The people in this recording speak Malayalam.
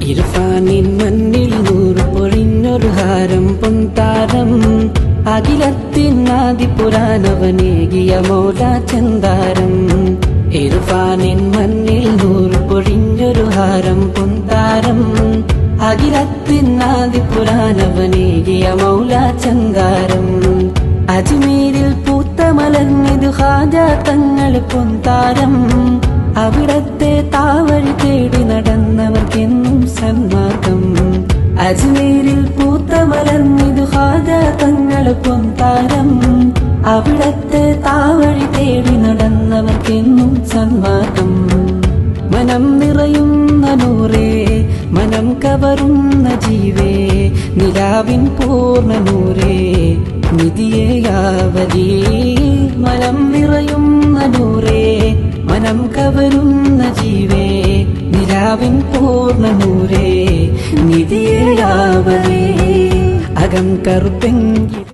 ഇർഫാനിൻ മണ്ണിൽ നൂറ് പൊഴിഞ്ഞൊരു ഹാരം പൊൻതാരം അഖിലത്തിനാദിപുരാനവനേകിയ മൗല ചന്താരം ഇർഫാനിൻ മണ്ണിൽ നൂറ് പൊഴിഞ്ഞൊരു ഹാരം പൊൻതാരം അഖിലത്തിനാദിപുരാനവനേകിയ മൗല ചന്താരം അജ്മീരിൽ പൂത്ത മലർന്നിതു ഹാജ തങ്ങൾ പൊൻതാരം അവിടത്തെ താവഴി തേടി നടന്നവർക്കെന്നും സന്മാർഗം അജ്മീരിൽ പൂത്ത മലർന്നിതു ഹാജ തങ്ങൾ പൊൻതാരം അവിടത്തെ താവഴി തേടി നടന്നവർക്കെന്നും സന്മാർഗം മനം നിറയുന്ന നൂറേ മനം കവറുന്ന ജീവേ നിലാവിൻ പൂർണ്ണ നൂറേ നിധിയേയാവലി മനം നിറയുന്ന നൂറേ മനം കവരുന്ന ജീവേ നിലാവിൻ പൂർണ്ണ നൂറേ നിധിയേയാവലി അകം കറുപ്പെങ്കിൽ